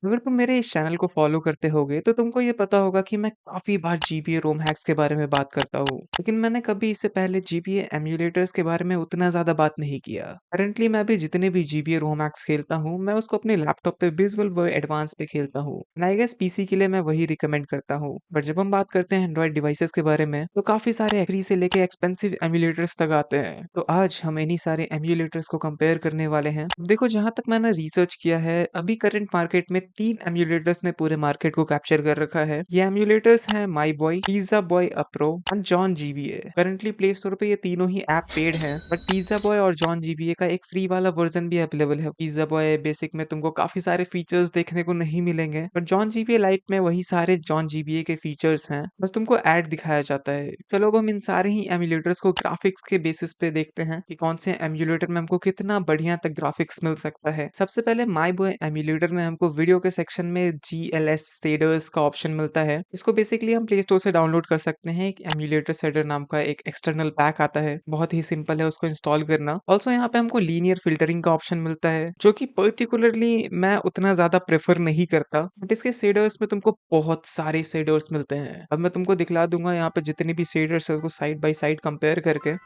अगर तुम मेरे इस चैनल को फॉलो करते होगे तो तुमको ये पता होगा कि मैं काफी बार जीपीए रोम हैक्स के बारे में बात करता हूँ, लेकिन मैंने कभी इससे पहले जीपीए एम्यूलेटर्स के बारे में उतना ज्यादा बात नहीं किया। करंटली मैं भी जितने भी जीपीए रोम हैक्स खेलता हूँ, मैं उसको अपने लैपटॉप पे विजुअल बॉय एडवांस पे खेलता हूँ। आई गेस पीसी के लिए मैं वही रिकमेंड करता हूँ। बट जब हम बात करते हैं एंड्रॉइड डिवाइसेस के बारे में, तो काफी सारे फ्री से लेके एक्सपेंसिव एम्यूलेटर्स तक आते हैं। तो आज हम इन्हीं सारे एम्यूलेटर्स को कंपेयर करने वाले हैं। देखो, जहां तक मैंने रिसर्च किया है, अभी करंट मार्केट में 3 एम्यूलेटर्स ने पूरे मार्केट को कैप्चर कर रखा है। ये एम्यूलेटर्स हैं माई बॉय, पिज्जा बॉय अप्रो और John GBA. Currently play store पे ये तीनों ही ऐप पेड है, बट पिज्जा बॉय और जॉन जीबीए का एक फ्री वाला वर्जन भी अवेलेबल है। पिज्जा बॉय बेसिक में तुमको काफी सारे फीचर्स देखने को नहीं मिलेंगे, बट जॉन जीबीए लाइट में वही सारे जॉन जीबीए के फीचर्स हैं, बस तुमको ऐड दिखाया जाता है। चलो अब हम इन सारे ही एम्यूलेटर्स को ग्राफिक्स के बेसिस पे देखते हैं कि कौन से एम्यूलेटर में हमको कितना बढ़िया तक ग्राफिक्स मिल सकता है। सबसे पहले माई बॉय एम्यूलेटर में हमको वीडियो के सेक्शन में GLS शेडर्स का ऑप्शन मिलता है। इसको बेसिकली हम प्ले स्टोर से डाउनलोड कर सकते हैं। एक एम्यूलेटर शेडर नाम का एक एक्सटर्नल पैक आता है, बहुत ही सिंपल है उसको इंस्टॉल करना। ऑल्सो यहाँ पे हमको लीनियर फिल्टरिंग का ऑप्शन मिलता है, जो कि पर्टिकुलरली मैं उतना ज्यादा प्रेफर नहीं करता, बट इसके शेडर्स में तुमको बहुत सारे शेडर्स मिलते हैं। अब मैं तुमको दिखला दूंगा यहाँ पे जितने भी शेडर्स है उसको साइड बाय साइड कंपेयर करके।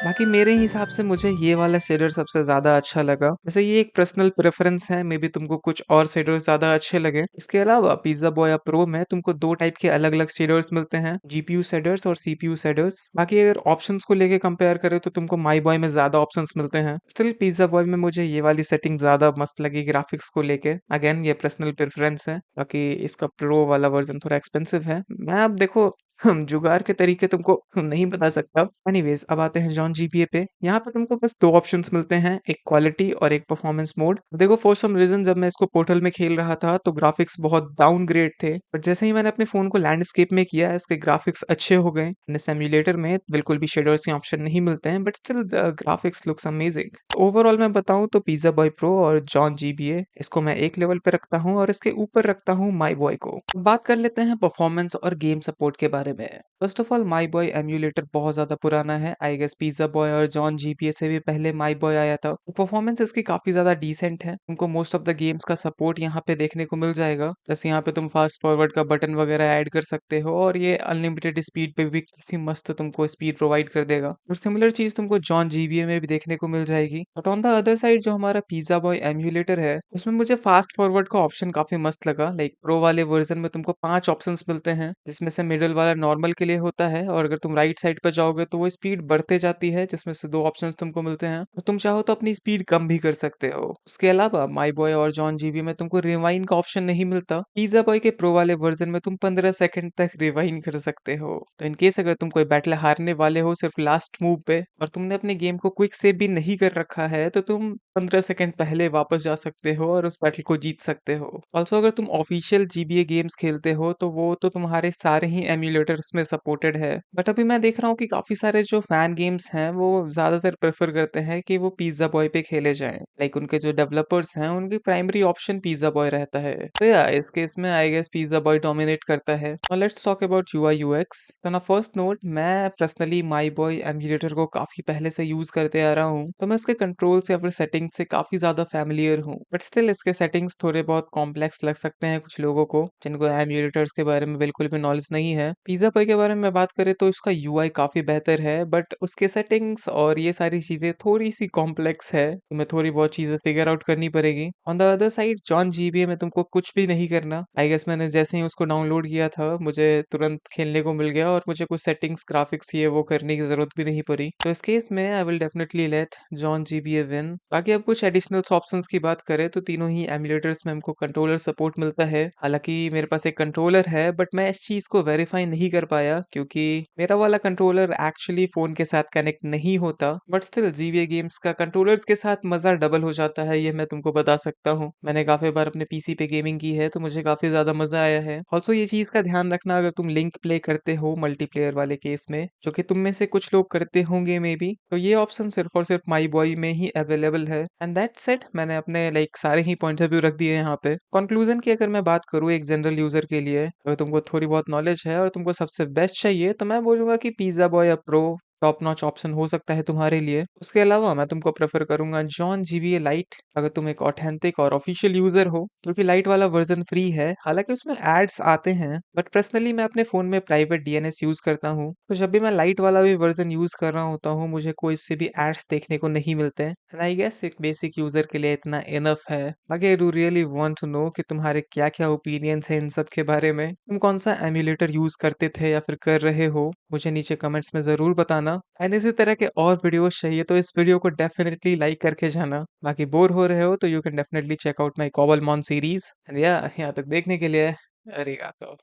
बाकी मेरे हिसाब से मुझे ये वाला शेडर सबसे ज्यादा अच्छा लगा। वैसे ये एक पर्सनल प्रेफरेंस है, मे बी तुमको कुछ और शेडर्स ज्यादा अच्छे लगे। इसके अलावा पिज्जा बॉय प्रो में तुमको दो टाइप के अलग अलग शेडर्स मिलते हैं, जीपीयू शेडर्स और सीपीयू शेडर्स। बाकी अगर ऑप्शंस को लेके कंपेयर करें तो तुमको माई बॉय में ज्यादा ऑप्शंस मिलते हैं। स्टिल पिज्जा बॉय में मुझे ये वाली सेटिंग ज्यादा मस्त लगी ग्राफिक्स को लेके। अगेन ये पर्सनल प्रेफरेंस है। बाकी इसका प्रो वाला वर्जन थोड़ा एक्सपेंसिव है। मैं अब देखो हम जुगाड़ के तरीके तुमको नहीं बता सकता। एनीवेज अब आते हैं जॉन जीपीए पे। यहाँ पे तुमको बस दो ऑप्शंस मिलते हैं, एक क्वालिटी और एक परफॉर्मेंस मोड। देखो, फॉर सम रीजन जब मैं इसको पोर्टल में खेल रहा था तो ग्राफिक्स बहुत डाउनग्रेड थे, बट जैसे ही मैंने अपने फोन को लैंडस्केप में किया, इसके ग्राफिक्स अच्छे हो गए। सिम्युलेटर में बिल्कुल भी शेडर्स के ऑप्शन नहीं मिलते हैं, but still graphics looks amazing. Overall मैं बताऊं तो पिज्जा बॉय प्रो और जॉन जीबीए, इसको मैं एक लेवल पे रखता हूँ और इसके ऊपर रखता हूँ माई बॉय को। बात कर लेते हैं परफॉर्मेंस और गेम सपोर्ट के बारे में। First of all my Boy emulator बहुत ज्यादा पुराना है। आई गेस पिज्जा बॉय और जॉन जीपीए से भी पहले माई बॉय आया था। परफॉर्मेंस इसकी काफी ज्यादा डिसेंट है। तुमको मोस्ट ऑफ द गेम्स का सपोर्ट यहाँ पे देखने को मिल जाएगा। जैसे यहाँ पे तुम फास्ट फॉरवर्ड का बटन वगैरह ऐड कर सकते हो, और ये अनलिमिटेड स्पीड पे भी काफी मस्त तुमको स्पीड प्रोवाइड कर देगा। और सिमिलर चीज तुमको जॉन जीबीए में भी देखने को मिल जाएगी। But on the other side जो हमारा पिज्जा बॉय एम्यूलेटर है, उसमें मुझे फास्ट फॉरवर्ड का ऑप्शन काफी मस्त लगा। लाइक प्रो वाले वर्जन में तुमको 5 ऑप्शंस मिलते हैं, जिसमें से मिडिल वाला नॉर्मल के लिए होता है, और अगर तुम राइट साइड पर जाओगे तो वो स्पीड बढ़ते जाती है, जिसमें से दो ऑप्शंस तुमको मिलते हैं। तो तुम चाहो तो अपनी स्पीड कम भी कर सकते हो। उसके अलावा माई बॉय और जॉन जीबी में तुमको रिवाइन का ऑप्शन नहीं मिलता। पिज्जा बॉय के प्रो वाले वर्जन में तुम 15 सेकंड तक रिवाइन कर सकते हो। तो इन केस अगर तुम कोई बैटल हारने वाले हो सिर्फ लास्ट मूव पे, और तुमने अपने गेम को क्विक सेव भी नहीं कर रखा है, तो तुम 15 सेकंड पहले वापस जा सकते हो और उस बैटल को जीत सकते हो। ऑल्सो अगर तुम ऑफिशियल जीबीए गेम्स खेलते हो तो वो तो तुम्हारे सारे ही एम्यूलेटर्स में सपोर्टेड है। बट अभी मैं देख रहा हूँ कि काफी सारे जो फैन गेम्स हैं वो ज्यादातर प्रेफर करते हैं कि वो पिज्जा बॉय पे खेले जाएं। लाइक उनके जो डेवलपर्स हैं उनकी प्राइमरी ऑप्शन पिज्जा बॉय रहता है। तो या इस केस में I guess Pizza Boy dominate करता है। और let's talk about UI UX. तो ना फर्स्ट नोट, मैं पर्सनली माई बॉय एम्यूलेटर को काफी पहले से यूज करते आ रहा हूँ, तो मैं उसके कंट्रोल्स या फिर सेटिंग्स से काफी ज्यादा फैमिलियर हूँ। बट स्टिल इसके सेटिंग्स थोड़े बहुत कॉम्प्लेक्स लग सकते हैं कुछ लोगों को, जिनको एम्यूलेटर्स के बारे में बिल्कुल भी नॉलेज नहीं है। पिज्जा पाई के बारे में बात करें तो इसका यूआई काफी बेहतर है, बट उसके सेटिंग्स और ये सारी चीजें थोड़ी सी कॉम्प्लेक्स है। तुम्हें थोड़ी बहुत चीजें फिगर आउट करनी पड़ेगी। On the other side John GBA में तुमको कुछ भी नहीं करना। आई गेस मैंने जैसे ही उसको डाउनलोड किया था मुझे तुरंत खेलने को मिल गया, और मुझे कुछ सेटिंग्स ग्राफिक्स ये वो करने की जरूरत भी नहीं पड़ी। तो इस केस में I will definitely let John GBA win. बाकी बाकी अब कुछ एडिशनल्स ऑप्शंस की बात करें तो तीनों ही एमुलेटर्स में हमको कंट्रोलर सपोर्ट मिलता है। हालाँकि मेरे पास एक कंट्रोलर है बट मैं इस चीज़ को वेरीफ़ाई नहीं कर पाया क्योंकि मेरा वाला कंट्रोलर एक्चुअली फ़ोन के साथ कनेक्ट नहीं होता। बट स्टिल जीवीए गेम्स का कंट्रोलर्स के साथ मज़ा डबल हो जाता है, ये मैं तुमको बता सकता हूँ। मैंने काफ़ी बार अपने पीसी पे गेमिंग की है तो मुझे काफ़ी ज़्यादा मज़ा आया है। ऑल्सो ये चीज़ का ध्यान रखना अगर तुम लिंक प्ले करते हो मल्टीप्लेयर वाले केस में, जो कि तुम में से कुछ लोग करते होंगे मे बी, तो ये ऑप्शन सिर्फ़ और सिर्फ़ माई बॉय में ही अवेलेबल है। And that's it. मैंने अपने सारे ही पॉइंट ऑफ व्यू रख दिए यहाँ पे। कंक्लूज़न की अगर मैं बात करूँ एक जनरल यूज़र के लिए, अगर तुमको थोड़ी बहुत नॉलेज है और तुमको सबसे बेस्ट चाहिए तो मैं बोलूँगा कि पिज़्ज़ा बॉय या प्रो टॉप नॉच ऑप्शन हो सकता है तुम्हारे लिए। उसके अलावा मैं तुमको प्रेफ़र करूँगा जॉन जीबीए लाइट, अगर तुम एक ऑथेंटिक और ऑफ़िशियल यूज़र हो, क्योंकि लाइट वाला वर्ज़न फ्री है। हालाँकि उसमें एड्स आते हैं, बट पर्सनली मैं अपने फ़ोन में प्राइवेट डीएनएस यूज़ करता हूँ। तो जब भी मैं लाइट वाला भी वर्ज़न यूज़ कर रहा होता हूँ, मुझे कोई से भी एड्स देखने को नहीं मिलते हैं। एंड आई गेस एक बेसिक यूज़र के लिए इतना इनफ है। बाकी I do really want to know कि तुम्हारे क्या-क्या ओपिनियंस हैं इन सब के बारे में। तुम कौन-सा एमुलेटर यूज़ करते थे या फिर कर रहे हो? मुझे नीचे कमेंट्स में ज़रूर बताना। एंड इसी तरह के और वीडियोस चाहिए तो इस वीडियो को डेफिनेटली लाइक करके जाना। बाकी बोर हो रहे हो तो you can definitely check out my Cobblemon series. And या यहाँ तक देखने के लिए अरिगातो।